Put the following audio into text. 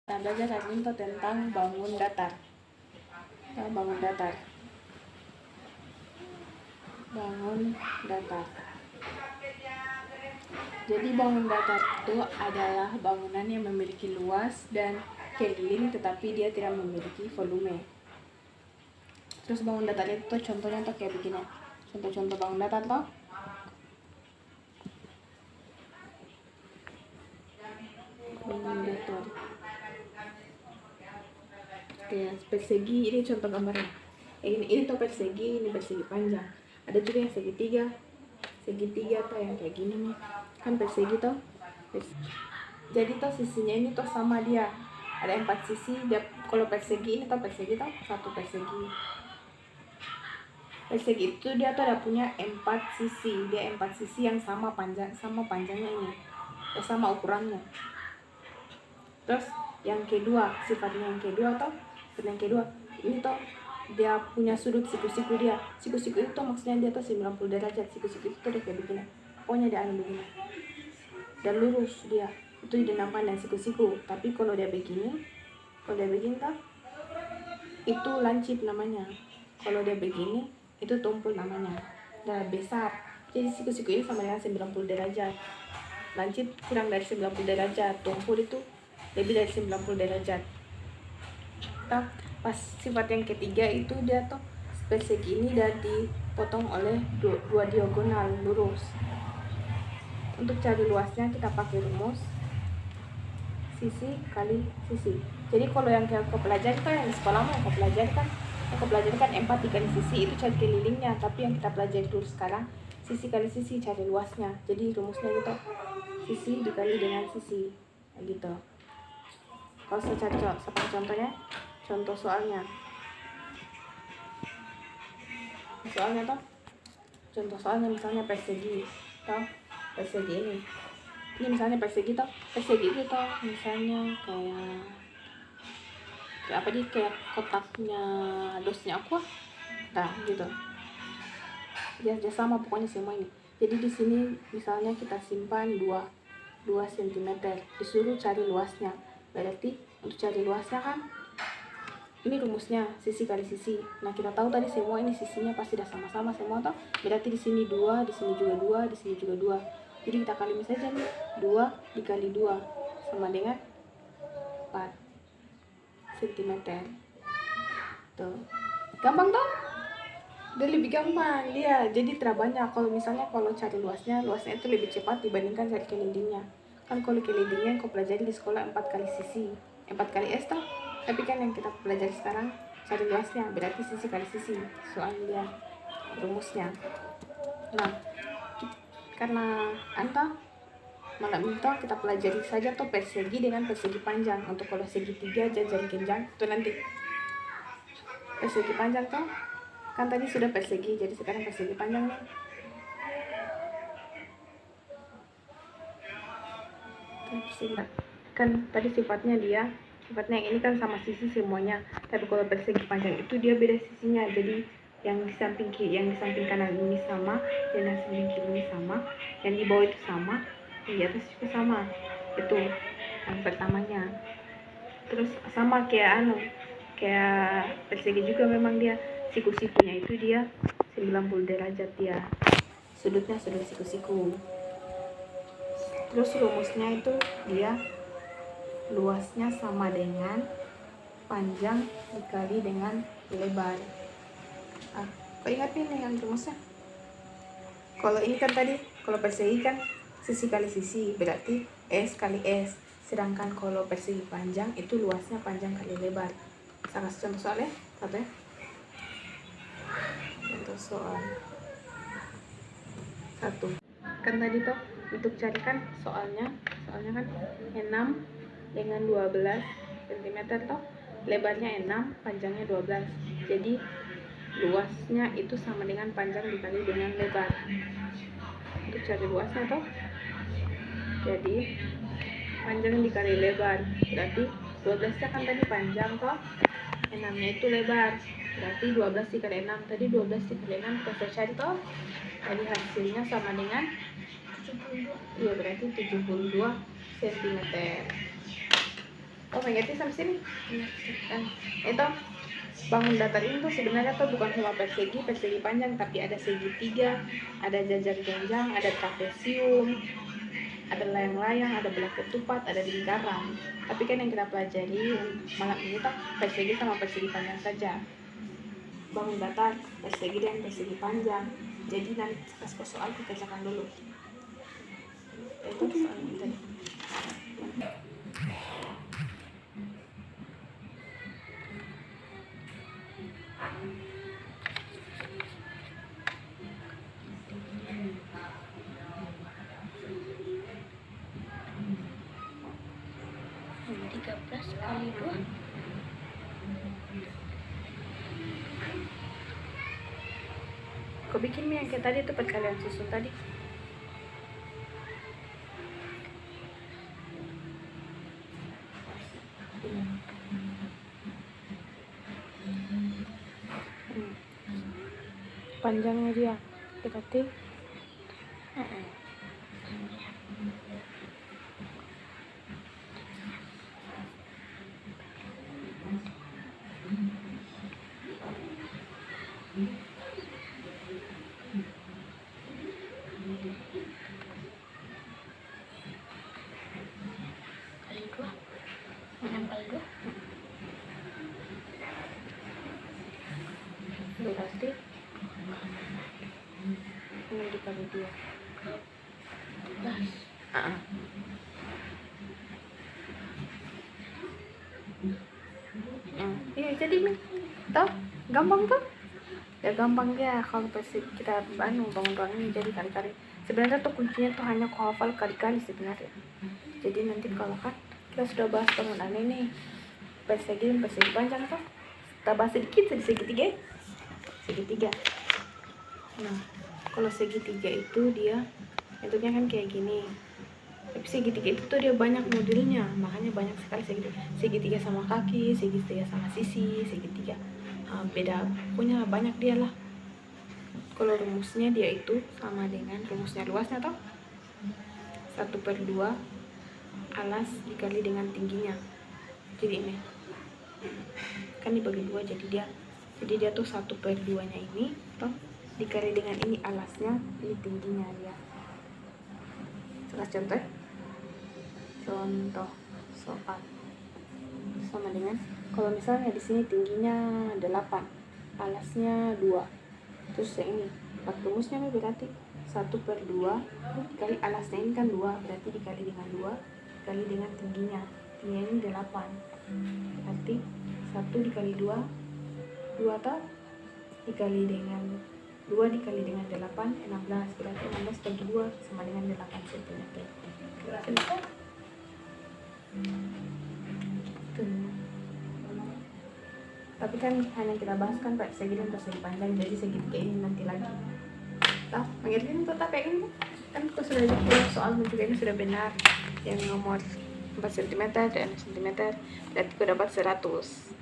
Kita belajar hari ini tentang bangun datar. Bangun datar. Bangun datar. Jadi bangun datar itu adalah bangunan yang memiliki luas dan keliling tetapi dia tidak memiliki volume. Terus bangun datar itu contohnya tuh kayak begini. Contoh-contoh bangun datar toh. Bangun datar. Kayak persegi, ini contoh gambarnya. Ini tuh persegi, ini persegi panjang. Ada juga yang segitiga tuh yang kayak gini nih, kan persegi tuh. Jadi tuh sisinya ini tuh sama dia, ada 4 sisi. Kalau persegi ini tuh persegi tuh satu persegi. Persegi itu dia tuh ada punya 4 sisi, dia 4 sisi yang sama panjangnya ini, sama ukurannya. Terus yang kedua, sifatnya yang kedua ini tuh dia punya sudut siku-siku dia. Siku-siku itu maksudnya dia tuh 90 derajat. Siku-siku itu udah kayak begini. Pokoknya dia begini. Dan lurus dia. Itu dinamakan dan siku-siku. Tapi kalau dia begini tuh itu lancip namanya. Kalau dia begini itu tumpul namanya. Dan besar. Jadi siku-siku ini sama dengan 90 derajat. Lancip kurang dari 90 derajat. Tumpul itu lebih dari 90 derajat. Pas sifat yang ketiga itu dia tuh persegi ini dan dipotong oleh dua diagonal lurus. Untuk cari luasnya kita pakai rumus sisi kali sisi. Jadi kalau yang kau pelajari kan yang di sekolah mau kau pelajari kan 4 dikali sisi itu cari kelilingnya. Tapi yang kita pelajari dulu sekarang sisi kali sisi cari luasnya. Jadi rumusnya gitu, sisi dikali dengan sisi gitu. Kalau saya cari contohnya, contoh soalnya contoh soalnya misalnya persegi ini misalnya persegi itu toh misalnya kayak kotaknya dosnya aku gitu. Dia sama pokoknya semua ini. Jadi di sini misalnya kita simpan 2 cm, disuruh cari luasnya. Berarti untuk cari luasnya kan ini rumusnya sisi kali sisi. Nah, kita tahu tadi semua ini sisinya pasti udah sama-sama semua toh. Berarti di sini 2, di sini juga 2, di sini juga 2. Jadi kita kali saja nih. 2 dikali 2 sama dengan 4 cm. Tuh. Gampang toh? Udah lebih gampang dia. Jadi tidak banyak. Kalau misalnya cari luasnya itu lebih cepat dibandingkan cari kelilingnya. Kan kalau kelilingnya kau pelajari di sekolah 4 kali sisi, 4 kali S toh. Tapi kan yang kita pelajari sekarang cari luasnya, berarti sisi kali sisi soalnya rumusnya. Nah, karena malam itu kita pelajari saja tuh persegi dengan persegi panjang. Untuk kalau segitiga jari genjang itu nanti persegi panjang tuh kan tadi sudah persegi, jadi sekarang persegi panjang nih. Kan tadi sifatnya yang ini kan sama sisi semuanya, tapi kalau persegi panjang itu dia beda sisinya. Jadi yang di samping kanan ini sama, dan yang samping kiri ini sama, yang di bawah itu sama, yang di atas juga sama. Itu yang pertamanya. Terus sama kayak persegi juga, memang dia siku-sikunya itu dia 90 derajat dia. Sudutnya sudut siku-siku. Terus rumusnya itu dia luasnya sama dengan panjang dikali dengan lebar. Kau ingat ini yang rumusnya? Kalau ini kan tadi, kalau persegi kan sisi kali sisi, berarti S kali S. Sedangkan kalau persegi panjang itu luasnya panjang kali lebar. Saya kasih contoh soal ya, satu ya. Contoh soal 1. Kan tadi toh untuk carikan soalnya kan 6 dengan 12 cm toh, lebarnya 6, panjangnya 12. Jadi luasnya itu sama dengan panjang dikali dengan lebar. Untuk cari luasnya toh, jadi panjang dikali lebar, berarti 12 nya kan tadi panjang toh, 6 nya itu lebar, berarti 12 dikali 6. Tadi 12 dikali 6 kita cari toh, jadi hasilnya sama dengan 72. Iya, berarti 72 cm. Oh, mengerti sampai sini? Dan itu bangun datar ini tuh sebenarnya tuh bukan cuma persegi panjang, tapi ada segitiga, ada jajar genjang, ada trapesium, ada layang-layang, ada belah ketupat, ada lingkaran. Tapi kan yang kita pelajari malam ini tuh persegi sama persegi panjang saja. Bangun datar, persegi dan persegi panjang. Jadi nanti pas soal kita kerjakan dulu. Itu soal tadi. Kali 2. Kau bikin mie yang kayak tadi tuh perkalian susun tadi. Panjangnya dia berarti kali 2. 6 kali 2. berarti 6 dikali 2. 12. Iya jadi nih, toh gampang tuh ya, gampang ya kalau pasti kita bangun ini jadi kali-kali. Sebenarnya tuh kuncinya tuh hanya kau hafal kali-kali sebenarnya. Jadi nanti kalau kan kita sudah bahas bangunan ini persegi dan persegi panjang tuh, kita bahas sedikit segitiga. Nah kalau segitiga itu dia bentuknya kan kayak gini, tapi segitiga itu tuh dia banyak modelnya, makanya banyak sekali segitiga sama kaki, segitiga sama sisi, segitiga beda, punya banyak dia lah. Kalau rumusnya dia itu sama dengan rumusnya luasnya toh 1/2 alas dikali dengan tingginya. Jadi ini kan dibagi 2, jadi dia tuh 1/2 nya ini toh dikali dengan ini alasnya, ini tingginya dia. Salah contoh soal sama dengan kalau misalnya di sini tingginya 8, alasnya 2, terus yang ini rumusnya nih berarti 1/2 dikali alasnya ini kan 2, berarti dikali dengan 2 dikali dengan tingginya ini 8, berarti 1 dikali 2 atau dikali dengan 2 dikali dengan 8, 16, berarti 16 bagi 2 sama dengan 8 cm. Tapi kan hanya kita bahas kan persegi dan persegi panjang, jadi segitiga ini nanti lagi. Tahu? Mengerti tetap kayak ini kan aku sudah dibuat soal juga ini sudah benar, yang nomor 4 cm dan 6 cm, berarti aku dapat 100.